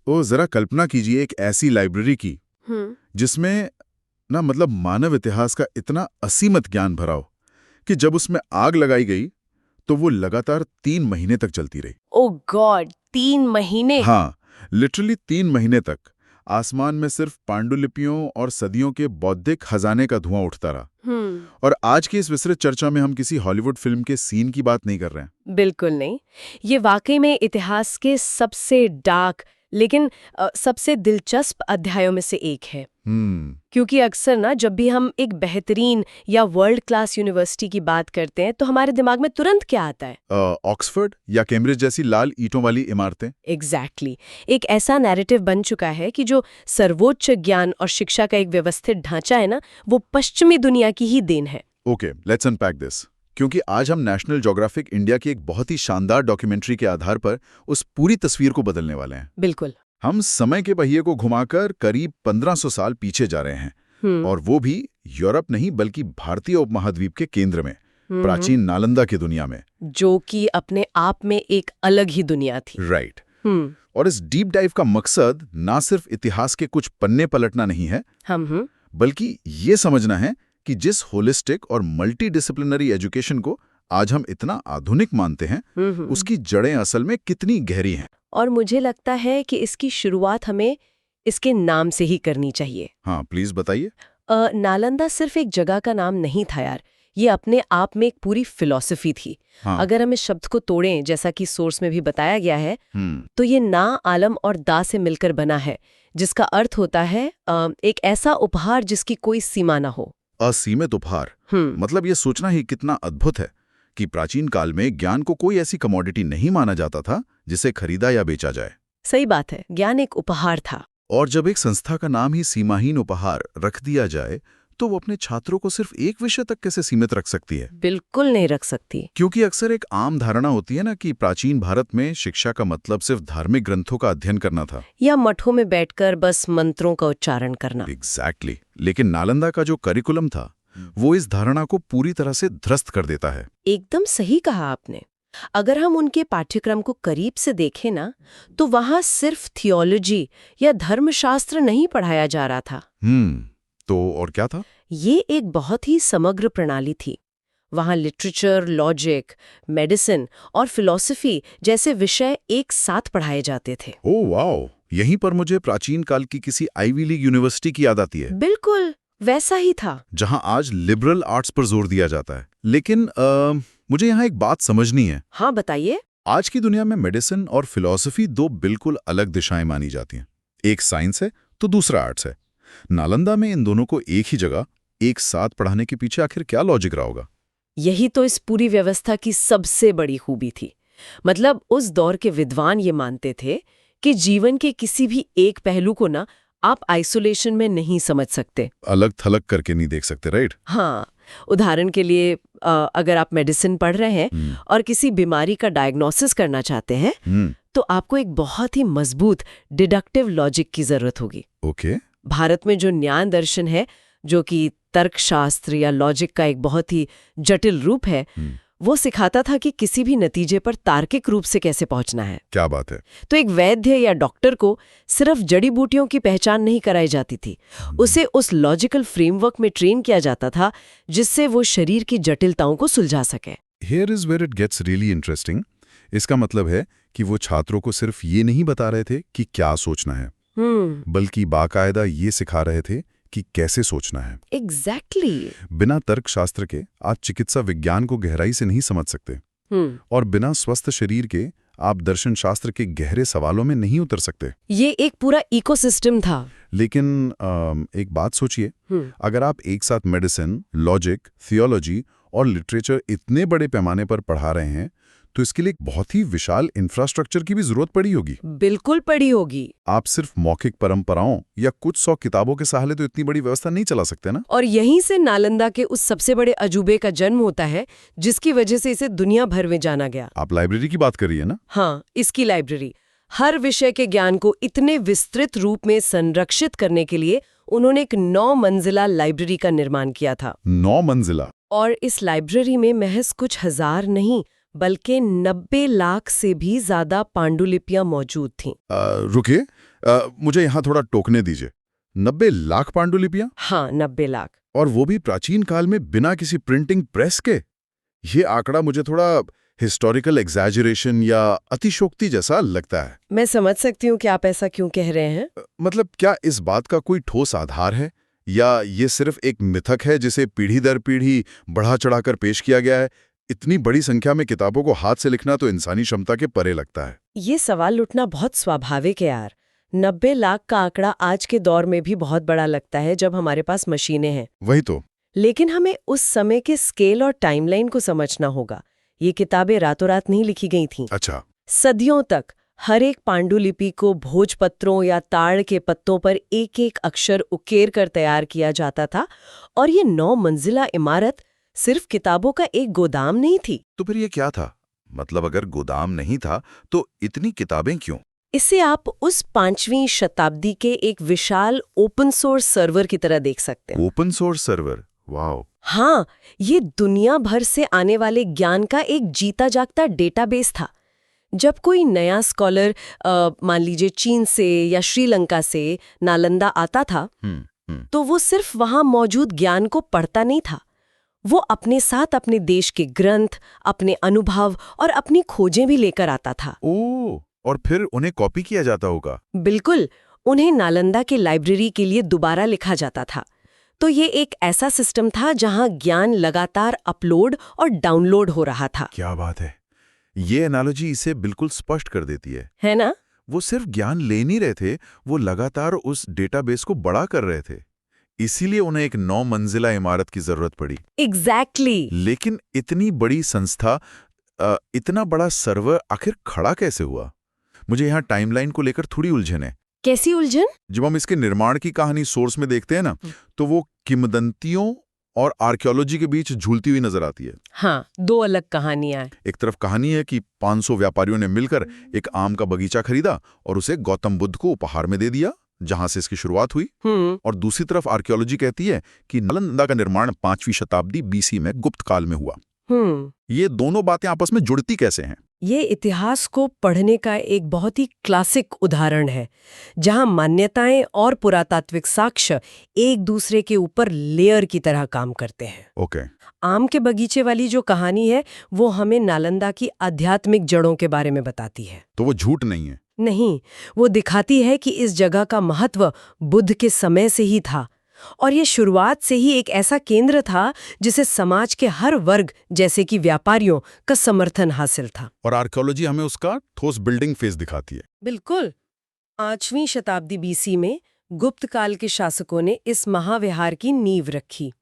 ओ जरा कल्पना कीजिए एक ऐसी लाइब्रेरी की हम्म। जिसमें ना मतलब मानव इतिहास का इतना असीमत ज्ञान भरा हो कि जब उसमें आग लगाई गई तो वो लगातार 3 महीने तक चलती रही। ओ गॉड, 3 महीने? हाँ, लिटरली 3 महीने तक आसमान में सिर्फ पांडुलिपियों और सदियों के बौद्धिक खजाने का धुआं उठता रहा। हम्म। और आज की इस विस्तृत चर्चा में हम किसी हॉलीवुड फिल्म के सीन की बात नहीं कर रहे हैं। बिल्कुल नहीं। ये वाकई में इतिहास के सबसे डार्क लेकिन सबसे दिलचस्प अध्यायों में से एक है। क्योंकि अक्सर ना जब भी हम एक बेहतरीन या वर्ल्ड क्लास यूनिवर्सिटी की बात करते हैं तो हमारे दिमाग में तुरंत क्या आता है? ऑक्सफोर्ड या कैम्ब्रिज जैसी लाल ईंटों वाली इमारतें। एग्जैक्टली एक ऐसा नैरेटिव बन चुका है कि जो सर्वोच्च ज्ञान और शिक्षा का एक व्यवस्थित ढांचा है ना, वो पश्चिमी दुनिया की ही देन है। Okay, let's unpack this. क्योंकि आज हम नेशनल ज्योग्राफिक इंडिया की एक बहुत ही शानदार डॉक्यूमेंट्री के आधार पर उस पूरी तस्वीर को बदलने वाले हैं। बिल्कुल। हम समय के पहिए को घुमाकर करीब 1500 साल पीछे जा रहे हैं, और वो भी यूरोप नहीं बल्कि भारतीय उपमहाद्वीप के केंद्र में, प्राचीन नालंदा की दुनिया में, जो कि अपने आप में एक अलग ही दुनिया थी। राइट। और इस डीप डाइव का मकसद ना सिर्फ इतिहास के कुछ पन्ने पलटना नहीं है, बल्कि ये समझना है कि जिस होलिस्टिक और मल्टी डिसिप्लिनरी एजुकेशन को आज हम इतना आधुनिक मानते हैं, उसकी जड़ें असल में कितनी गहरी हैं। और मुझे लगता है कि इसकी शुरुआत हमें इसके नाम से ही करनी चाहिए। हाँ, प्लीज बताइए। नालंदा सिर्फ एक जगह का नाम नहीं था यार, ये अपने आप में एक पूरी फिलॉसफी थी। हाँ। अगर हम इस शब्द को तोड़ें, जैसा कि सोर्स में भी बताया गया है, तो ये ना, आलम और दा से मिलकर बना है, जिसका अर्थ होता है एक ऐसा उपहार जिसकी कोई सीमा ना हो। असीमित उपहार। मतलब ये सोचना ही कितना अद्भुत है कि प्राचीन काल में ज्ञान को कोई ऐसी कमोडिटी नहीं माना जाता था जिसे खरीदा या बेचा जाए। सही बात है, ज्ञान एक उपहार था। और जब एक संस्था का नाम ही सीमाहीन उपहार रख दिया जाए तो वो अपने छात्रों को सिर्फ एक विषय तक कैसे सीमित रख सकती है? बिल्कुल नहीं रख सकती। क्योंकि अक्सर एक आम धारणा होती है ना कि प्राचीन भारत में शिक्षा का मतलब सिर्फ धार्मिक ग्रंथों का अध्ययन करना था, या मठों में बैठकर बस मंत्रों का उच्चारण करना। एग्जैक्टली। लेकिन नालंदा का जो करिकुलम था वो इस धारणा को पूरी तरह से ध्वस्त कर देता है। एकदम सही कहा आपने। अगर हम उनके पाठ्यक्रम को करीब से देखें ना, तो वहां सिर्फ थियोलॉजी या धर्मशास्त्र नहीं पढ़ाया जा रहा था। तो और क्या था? ये एक बहुत ही समग्र प्रणाली थी। वहां लिटरेचर, लॉजिक, मेडिसिन और फिलॉसफी जैसे विषय एक साथ पढ़ाए जाते थे। ओह वाओ, यहीं पर मुझे प्राचीन काल की किसी आईवी लीग यूनिवर्सिटी की याद आती है। बिल्कुल वैसा ही था, जहां आज लिबरल आर्ट्स पर जोर दिया जाता है। लेकिन मुझे यहाँ एक बात समझनी है। हाँ बताइए। आज की दुनिया में मेडिसिन और फिलॉसफी दो बिल्कुल अलग दिशाएं मानी जाती हैं। एक साइंस है तो दूसरा आर्ट्स है। नालंदा में इन दोनों को एक ही जगह एक साथ पढ़ाने के पीछे आखिर क्या लॉजिक रहा होगा? यही तो इस पूरी व्यवस्था की सबसे बड़ी खूबी थी। मतलब उस दौर के विद्वान ये मानते थे कि जीवन के किसी भी एक पहलू को ना आप आइसोलेशन में नहीं समझ सकते, अलग थलग करके नहीं देख सकते, राइट? हाँ, उदाहरण के लिए अगर आप मेडिसिन पढ़ रहे हैं और किसी बीमारी का डायग्नोसिस करना चाहते हैं, तो आपको एक बहुत ही मजबूत डिडक्टिव लॉजिक की जरूरत होगी। ओके। भारत में जो न्याय दर्शन है, जो कि तर्कशास्त्र या लॉजिक का एक बहुत ही जटिल रूप है, वो सिखाता था कि किसी भी नतीजे पर तार्किक रूप से कैसे पहुंचना है। क्या बात है। तो एक वैद्य या डॉक्टर को सिर्फ जड़ी बूटियों की पहचान नहीं कराई जाती थी, उसे उस लॉजिकल फ्रेमवर्क में ट्रेन किया जाता था जिससे वो शरीर की जटिलताओं को सुलझा सके। Here is where it gets really interesting। इसका मतलब है कि वो छात्रों को सिर्फ ये नहीं बता रहे थे कि क्या सोचना है, बल्कि बाकायदा ये सिखा रहे थे कि कैसे सोचना है। एग्जैक्टली। बिना तर्कशास्त्र के आज चिकित्सा विज्ञान को गहराई से नहीं समझ सकते, और बिना स्वस्थ शरीर के आप दर्शन शास्त्र के गहरे सवालों में नहीं उतर सकते। ये एक पूरा इकोसिस्टम था। लेकिन एक बात सोचिए, अगर आप एक साथ मेडिसिन, लॉजिक, थियोलॉजी और लिटरेचर इतने बड़े पैमाने पर पढ़ा रहे हैं, तो इसके लिए एक बहुत ही विशाल इंफ्रास्ट्रक्चर की भी जरूरत पड़ी होगी। बिल्कुल पड़ी होगी। आप सिर्फ मौखिक परंपराओं या कुछ 100 किताबों के सहारे तो इतनी बड़ी व्यवस्था नहीं चला सकते ना। और यहीं से नालंदा के उस सबसे बड़े अजूबे का जन्म होता है, जिसकी वजह से इसे दुनिया भर में जाना गया। आप लाइब्रेरी की बात करिए ना। हाँ, इसकी लाइब्रेरी हर विषय के ज्ञान को इतने विस्तृत रूप में संरक्षित करने के लिए उन्होंने एक 9 मंजिला लाइब्रेरी का निर्माण किया था। 9 मंजिला? और इस लाइब्रेरी में महज कुछ हजार नहीं, बल्कि 90 लाख से भी ज्यादा पांडुलिपियां मौजूद थीं। रुकिए, मुझे यहाँ थोड़ा टोकने दीजिए। 90 लाख पांडुलिपियां? हाँ, 90 लाख। और वो भी प्राचीन काल में बिना किसी प्रिंटिंग प्रेस के। ये आंकड़ा मुझे थोड़ा हिस्टोरिकल एग्जैजरेशन या अतिशोक्ति जैसा लगता है। मैं समझ सकती हूँ कि आप ऐसा क्यों कह रहे हैं। मतलब क्या इस बात का कोई ठोस आधार है, या ये सिर्फ एक मिथक है जिसे पीढ़ी दर पीढ़ी बढ़ा चढ़ाकर पेश किया गया है? इतनी बड़ी संख्या में किताबों को हाथ से लिखना तो इंसानी क्षमता के परे लगता है। ये सवाल उठना बहुत स्वाभाविक है यार। 90 लाख का आंकड़ा आज के दौर में भी बहुत बड़ा लगता है जब हमारे पास मशीनें हैं। वही तो। लेकिन हमें उस समय के स्केल और टाइमलाइन को समझना होगा। ये किताबें रातों रात नहीं लिखी गई थीं। अच्छा। सदियों तक हर एक पांडुलिपि को भोजपत्रों या ताड़ के पत्तों पर एक एक अक्षर उकेर कर तैयार किया जाता था, और ये 9 मंजिला इमारत सिर्फ किताबों का एक गोदाम नहीं थी। तो फिर ये क्या था? मतलब अगर गोदाम नहीं था तो इतनी किताबें क्यों? इसे आप उस 5वीं शताब्दी के एक विशाल ओपन सोर्स सर्वर की तरह देख सकते हैं। Open source server? वाओ। हाँ, ये दुनिया भर से आने वाले ज्ञान का एक जीता जागता डेटाबेस था। जब कोई नया स्कॉलर मान लीजिए चीन से या श्रीलंका से नालंदा आता था, तो वो सिर्फ वहां मौजूद ज्ञान को पढ़ता नहीं था। वो अपने साथ अपने देश के ग्रंथ, अपने अनुभव और अपनी खोजें भी लेकर आता था। ओह, और फिर उन्हें कॉपी किया जाता होगा? बिल्कुल, उन्हें नालंदा के लाइब्रेरी के लिए दोबारा लिखा जाता था। तो ये एक ऐसा सिस्टम था जहां ज्ञान लगातार अपलोड और डाउनलोड हो रहा था। क्या बात है! ये एनालॉजी इसे बिल्कुल स्पष्ट कर देती है ना? वो सिर्फ ज्ञान ले नहीं रहे थे, वो लगातार उस डेटाबेस को बड़ा कर रहे थे। इसीलिए उन्हें एक 9 मंजिला इमारत की जरूरत पड़ी। एग्जैक्टली। लेकिन इतनी बड़ी संस्था, इतना बड़ा सर्वर आखिर खड़ा कैसे हुआ? मुझे यहाँ टाइमलाइन को लेकर थोड़ी उलझन है। कैसी उलझन? जब हम इसके निर्माण की कहानी सोर्स में देखते हैं ना, तो वो किंवदंतियों और आर्कियोलॉजी के बीच झूलती हुई नजर आती है। हाँ, 2 अलग कहानियां हैं। एक तरफ कहानी है कि 500 व्यापारियों ने मिलकर एक आम का बगीचा खरीदा और उसे गौतम बुद्ध को उपहार में दे दिया, जहां से इसकी शुरुआत हुई। और दूसरी तरफ आर्कियोलॉजी कहती है कि नालंदा का निर्माण 5वीं शताब्दी बीसी में गुप्त काल में हुआ। ये दोनों बातें आपस में जुड़ती कैसे हैं? ये इतिहास को पढ़ने का एक बहुत ही क्लासिक उदाहरण है, जहां मान्यताएं और पुरातात्विक साक्ष्य एक दूसरे के ऊपर लेयर की तरह काम करते हैं। ओके। आम के बगीचे वाली जो कहानी है वो हमें नालंदा की आध्यात्मिक जड़ों के बारे में बताती है। तो वो झूठ नहीं है? नहीं, वो दिखाती है कि इस जगह का महत्व बुद्ध के समय से ही था, और ये शुरुआत से ही एक ऐसा केंद्र था जिसे समाज के हर वर्ग जैसे कि व्यापारियों का समर्थन हासिल था। और आर्कियोलॉजी हमें उसका ठोस बिल्डिंग फेज दिखाती है। बिल्कुल। 5वीं शताब्दी बीसी में गुप्त काल के शासकों ने इस महाविहार की नींव रखी,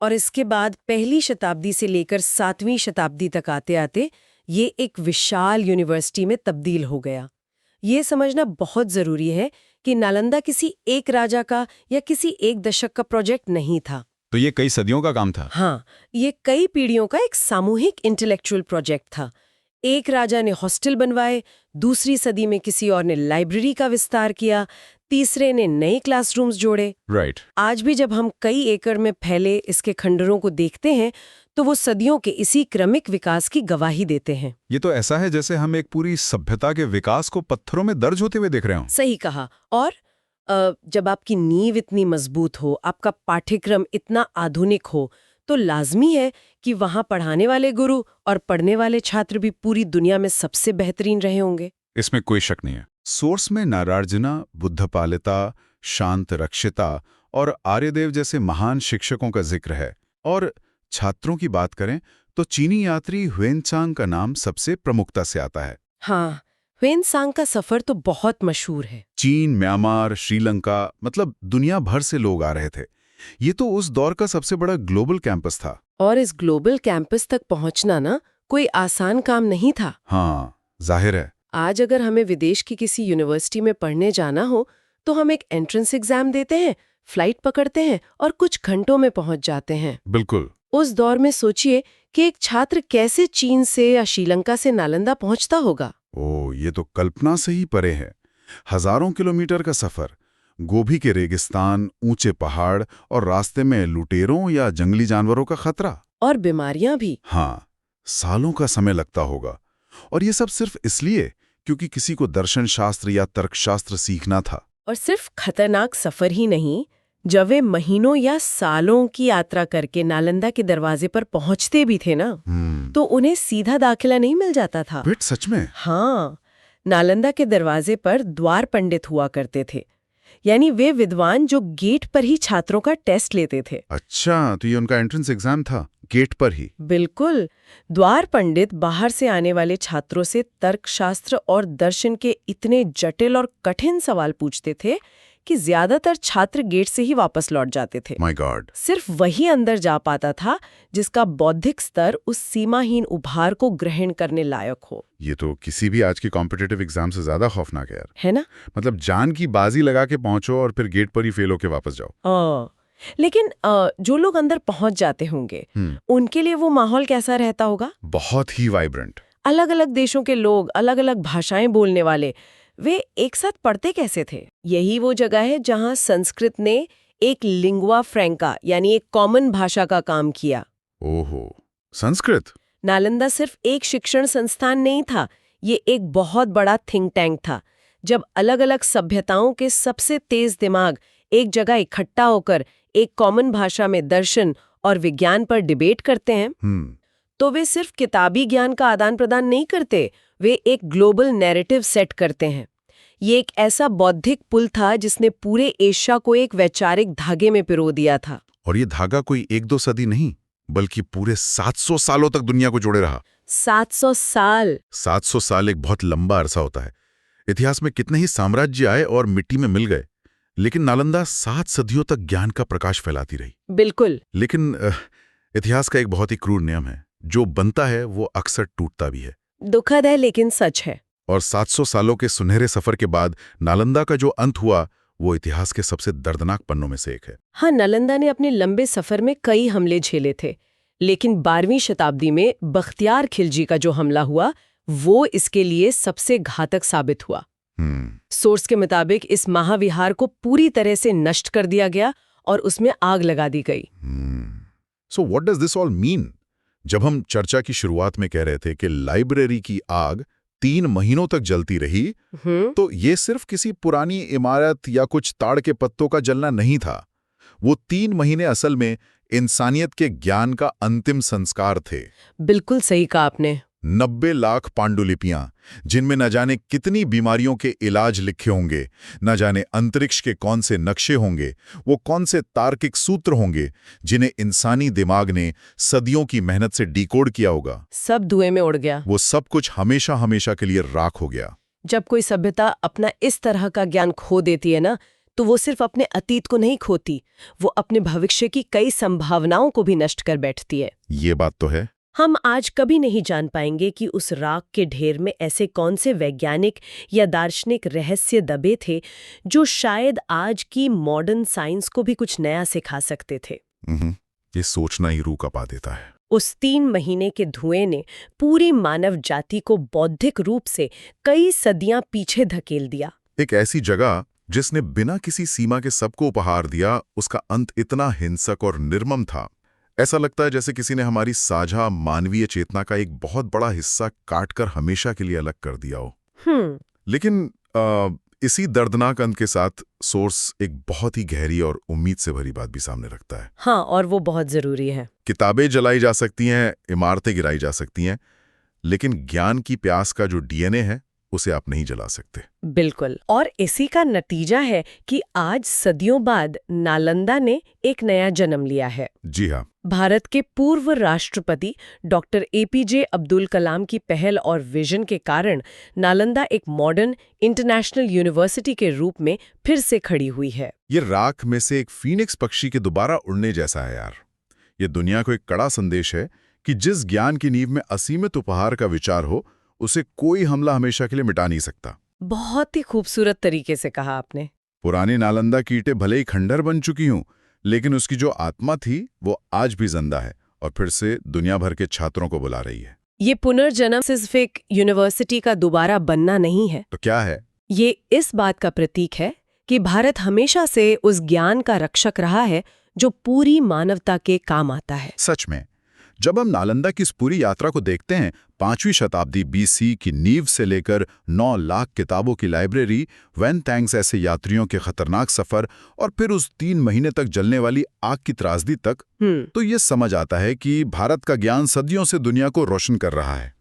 और इसके बाद 1ली शताब्दी से लेकर 7वीं शताब्दी तक आते आते ये एक विशाल यूनिवर्सिटी में तब्दील हो गया। ये समझना बहुत जरूरी है कि नालंदा किसी एक राजा का या किसी एक दशक का प्रोजेक्ट नहीं था। तो ये कई सदियों का काम था। हाँ, ये कई पीढ़ियों का एक सामूहिक इंटेलेक्चुअल प्रोजेक्ट था। एक राजा ने हॉस्टल बनवाए, दूसरी सदी में किसी और ने लाइब्रेरी का विस्तार किया, तीसरे ने नए क्लासरूम्स जोड़े। राइट। आज भी जब हम कई एकड़ में फैले इसके खंडरों को देखते हैं तो वो सदियों के इसी क्रमिक विकास की गवाही देते हैं। ये तो ऐसा है जैसे हम एक पूरी सभ्यता के विकास को पत्थरों में दर्ज होते हुए देख रहे हों। सही कहा। और जब आपकी नींव इतनी मजबूत हो, आपका पाठ्यक्रम इतना आधुनिक हो, तो लाजमी है कि वहां पढ़ाने वाले गुरु और पढ़ने वाले छात्र भी पूरी दुनिया में सबसे बेहतरीन रहे होंगे। इसमें कोई शक नहीं है। सोर्स में नारार्जुना, बुद्धपालिता, शांत रक्षिता और आर्यदेव जैसे महान शिक्षकों का जिक्र है। और छात्रों की बात करें तो चीनी यात्री ह्वेनसांग का नाम सबसे प्रमुखता से आता है। हाँ, ह्वेनसांग का सफर तो बहुत मशहूर है। चीन, म्यांमार, श्रीलंका, मतलब दुनिया भर से लोग आ रहे थे। ये तो उस दौर का सबसे बड़ा ग्लोबल कैंपस था। और इस ग्लोबल कैंपस तक पहुंचना ना कोई आसान काम नहीं था। हाँ, जाहिर है। आज अगर हमें विदेश की किसी यूनिवर्सिटी में पढ़ने जाना हो तो हम एक एंट्रेंस एग्जाम देते हैं, फ्लाइट पकड़ते हैं और कुछ घंटों में पहुंच जाते हैं। बिल्कुल। उस दौर में सोचिए कि एक छात्र कैसे चीन से या श्रीलंका से नालंदा पहुंचता होगा। ओह, ये तो कल्पना से ही परे है। हजारों किलोमीटर का सफर, गोभी के रेगिस्तान, ऊंचे पहाड़ और रास्ते में लुटेरों या जंगली जानवरों का खतरा। और बीमारियां भी। हाँ, सालों का समय लगता होगा। और ये सब सिर्फ इसलिए क्योंकि किसी को दर्शन शास्त्र या तर्कशास्त्र सीखना था। और सिर्फ खतरनाक सफर ही नहीं, जब वे महीनों या सालों की यात्रा करके नालंदा के दरवाजे पर पहुंचते भी थे ना, तो उन्हें सीधा दाखिला नहीं मिल जाता था। वेट, सच में? हाँ, नालंदा के दरवाजे पर द्वार पंडित हुआ करते थे, यानी वे विद्वान जो गेट पर ही छात्रों का टेस्ट लेते थे। अच्छा, तो ये उनका एंट्रेंस एग्जाम था, गेट पर ही? बिल्कुल। द्वार पंडित बाहर से आने वाले छात्रों से तर्कशास्त्र और दर्शन के इतने जटिल और कठिन सवाल पूछते थे कि ज्यादातर छात्र गेट से ही वापस लौट जाते थे। My God. सिर्फ वही अंदर जा पाता था जिसका बौद्धिक स्तर उस सीमाहीन उभार को ग्रहण करने लायक हो। ये तो किसी भी आज के कॉम्पिटिटिव एग्जाम से ज्यादा खौफनाक है यार। है ना? मतलब जान की बाजी लगा के पहुंचो और फिर गेट पर ही फेल होके वापस जाओ। लेकिन जो लोग अंदर पहुंच जाते होंगे, उनके लिए वो माहौल कैसा रहता होगा? बहुत ही वाइब्रेंट। अलग अलग देशों के लोग, अलग अलग भाषाएं बोलने वाले, वे एक साथ पढ़ते कैसे थे? यही वो जगह है जहां संस्कृत ने एक लिंगुआ फ्रैंका यानी एक कॉमन भाषा का काम किया। ओहो, संस्कृत? नालंदा सिर्फ एक शिक्षण संस्थान नहीं था, ये एक बहुत बड़ा थिंक टैंक था। जब अलग अलग सभ्यताओं के सबसे तेज दिमाग एक जगह इकट्ठा होकर एक कॉमन भाषा में दर्शन और विज्ञान पर डिबेट करते हैं, तो वे सिर्फ किताबी ज्ञान का आदान प्रदान नहीं करते, वे एक ग्लोबल नैरेटिव सेट करते हैं। ये एक ऐसा बौद्धिक पुल था जिसने पूरे एशिया को एक वैचारिक धागे में पिरो दिया था। और ये धागा कोई 1-2 सदी नहीं, बल्कि पूरे 700 सालों तक दुनिया को जोड़े रहा। 700 साल! 700 साल एक बहुत लंबा अरसा होता है। इतिहास में कितने ही साम्राज्य आए और मिट्टी में मिल गए, लेकिन नालंदा 7 सदियों तक ज्ञान का प्रकाश फैलाती रही। बिल्कुल। लेकिन इतिहास का एक बहुत ही क्रूर नियम है, जो बनता है वो अक्सर टूटता भी है। दुखद है लेकिन सच है। और 700 सालों के सुनहरे सफर के बाद नालंदा का जो अंत हुआ, वो इतिहास के सबसे दर्दनाक पन्नों में से एक है। हाँ, नालंदा ने अपने लंबे सफर में कई हमले झेले थे, लेकिन 12वीं शताब्दी में बख्तियार खिलजी का जो हमला हुआ, वो इसके लिए सबसे घातक साबित हुआ। सोर्स के मुताबिक इस महाविहार को पूरी तरह से नष्ट कर दिया गया और उसमें आग लगा दी गई। So what does this all mean? जब हम चर्चा की शुरुआत में कह रहे थे कि लाइब्रेरी की आग 3 महीनों तक जलती रही, तो ये सिर्फ किसी पुरानी इमारत या कुछ ताड़ के पत्तों का जलना नहीं था। वो 3 महीने असल में इंसानियत के ज्ञान का अंतिम संस्कार थे। बिल्कुल सही कहा आपने। 90 लाख पांडुलिपियां, जिनमें न जाने कितनी बीमारियों के इलाज लिखे होंगे, न जाने अंतरिक्ष के कौन से नक्शे होंगे, वो कौन से तार्किक सूत्र होंगे जिन्हें इंसानी दिमाग ने सदियों की मेहनत से डिकोड किया होगा, सब धुएं में उड़ गया। वो सब कुछ हमेशा हमेशा के लिए राख हो गया। जब कोई सभ्यता अपना इस तरह का ज्ञान खो देती है ना, तो वो सिर्फ अपने अतीत को नहीं खोती, वो अपने भविष्य की कई संभावनाओं को भी नष्ट कर बैठती है। ये बात तो है। हम आज कभी नहीं जान पाएंगे कि उस राख के ढेर में ऐसे कौन से वैज्ञानिक या दार्शनिक रहस्य दबे थे जो शायद आज की मॉडर्न साइंस को भी कुछ नया सिखा सकते थे। ये सोचना ही रूह कांपा देता है। उस 3 महीने के धुएं ने पूरी मानव जाति को बौद्धिक रूप से कई सदियां पीछे धकेल दिया। एक ऐसी जगह जिसने बिना किसी सीमा के सबको उपहार दिया, उसका अंत इतना हिंसक और निर्मम था। ऐसा लगता है जैसे किसी ने हमारी साझा मानवीय चेतना का एक बहुत बड़ा हिस्सा काटकर हमेशा के लिए अलग कर दिया हो। लेकिन इसी दर्दनाक अंत के साथ सोर्स एक बहुत ही गहरी और उम्मीद से भरी बात भी सामने रखता है। हाँ, और वो बहुत जरूरी है। किताबें जलाई जा सकती हैं, इमारतें गिराई जा सकती हैं, लेकिन ज्ञान की प्यास का जो डीएनए है, उसे आप नहीं जला सकते। बिल्कुल। और इसी का नतीजा है कि आज सदियों बाद नालंदा ने एक नया जन्म लिया है। जी हाँ। भारत के पूर्व राष्ट्रपति डॉक्टर एपीजे अब्दुल कलाम की पहल और विजन के कारण नालंदा एक मॉडर्न इंटरनेशनल यूनिवर्सिटी के रूप में फिर से खड़ी हुई है। ये राख में से एक फीनिक्स पक्षी के दोबारा उड़ने जैसा है यार। ये दुनिया को एक कड़ा संदेश है कि जिस ज्ञान की नींव में असीमित उपहार का विचार हो, उसे कोई हमला हमेशा के लिए मिटा नहीं सकता। बहुत ही खूबसूरत तरीके से कहा आपने। पुरानी नालंदा की ईंटें भले ही खंडर बन चुकी हूं, लेकिन उसकी जो आत्मा थी वो आज भी जिंदा है और फिर से दुनिया भर के छात्रों को बुला रही है। ये पुनर्जन्म सिर्फ एक यूनिवर्सिटी का दोबारा बनना नहीं है। तो क्या है? ये इस बात का प्रतीक है कि भारत हमेशा से उस ज्ञान का रक्षक रहा है जो पूरी मानवता के काम आता है। सच में, जब हम नालंदा की इस पूरी यात्रा को देखते हैं, 5वीं शताब्दी BC की नींव से लेकर 9 लाख किताबों की लाइब्रेरी, वैन थैंक्स ऐसे यात्रियों के खतरनाक सफर और फिर उस 3 महीने तक जलने वाली आग की त्रासदी तक, तो ये समझ आता है कि भारत का ज्ञान सदियों से दुनिया को रोशन कर रहा है।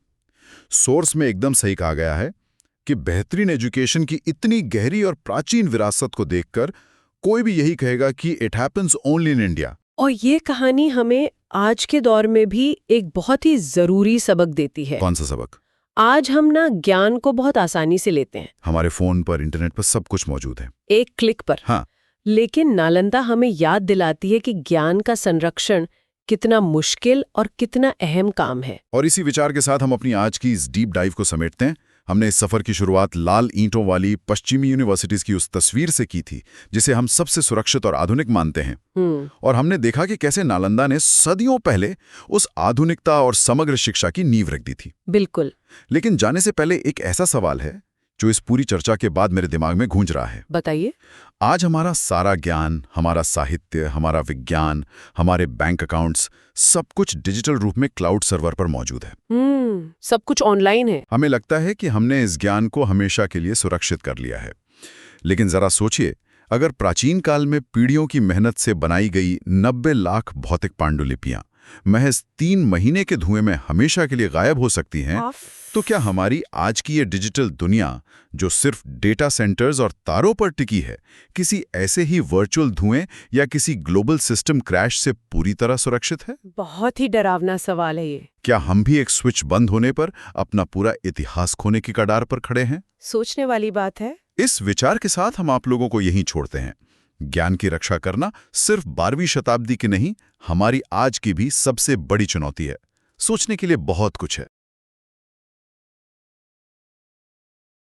सोर्स में एकदम सही कहा गया है कि बेहतरीन एजुकेशन की इतनी गहरी और प्राचीन विरासत को देखकर कोई भी यही कहेगा कि it happens only in India. और ये कहानी हमें आज के दौर में भी एक बहुत ही जरूरी सबक देती है। कौन सा सबक? आज हम ना ज्ञान को बहुत आसानी से लेते हैं। हमारे फोन पर, इंटरनेट पर सब कुछ मौजूद है, एक क्लिक पर। हाँ। लेकिन नालंदा हमें याद दिलाती है कि ज्ञान का संरक्षण कितना मुश्किल और कितना अहम काम है। और इसी विचार के साथ हम अपनी आज की इस डीप डाइव को समेटते हैं। हमने इस सफर की शुरुआत लाल ईंटों वाली पश्चिमी यूनिवर्सिटीज की उस तस्वीर से की थी जिसे हम सबसे सुरक्षित और आधुनिक मानते हैं। और हमने देखा कि कैसे नालंदा ने सदियों पहले उस आधुनिकता और समग्र शिक्षा की नींव रख दी थी। बिल्कुल। लेकिन जाने से पहले एक ऐसा सवाल है जो इस पूरी चर्चा के बाद मेरे दिमाग में गूंज रहा है। बताइए। आज हमारा सारा ज्ञान, हमारा साहित्य, हमारा विज्ञान, हमारे बैंक अकाउंट्स, सब कुछ डिजिटल रूप में क्लाउड सर्वर पर मौजूद है। सब कुछ ऑनलाइन है। हमें लगता है कि हमने इस ज्ञान को हमेशा के लिए सुरक्षित कर लिया है। लेकिन जरा सोचिए, अगर प्राचीन काल में पीढ़ियों की मेहनत से बनाई गई 90 लाख भौतिक पांडुलिपियां महज 3 महीने के धुएं में हमेशा के लिए गायब हो सकती हैं, तो क्या हमारी आज की ये डिजिटल दुनिया, जो सिर्फ डेटा सेंटर्स और तारों पर टिकी है, किसी ऐसे ही वर्चुअल धुएं या किसी ग्लोबल सिस्टम क्रैश से पूरी तरह सुरक्षित है? बहुत ही डरावना सवाल है ये। क्या हम भी एक स्विच बंद होने पर अपना पूरा इतिहास खोने की कगार पर खड़े हैं? सोचने वाली बात है। इस विचार के साथ हम आप लोगों को यहीं छोड़ते हैं। ज्ञान की रक्षा करना सिर्फ 12वीं शताब्दी की नहीं, हमारी आज की भी सबसे बड़ी चुनौती है। सोचने के लिए बहुत कुछ है।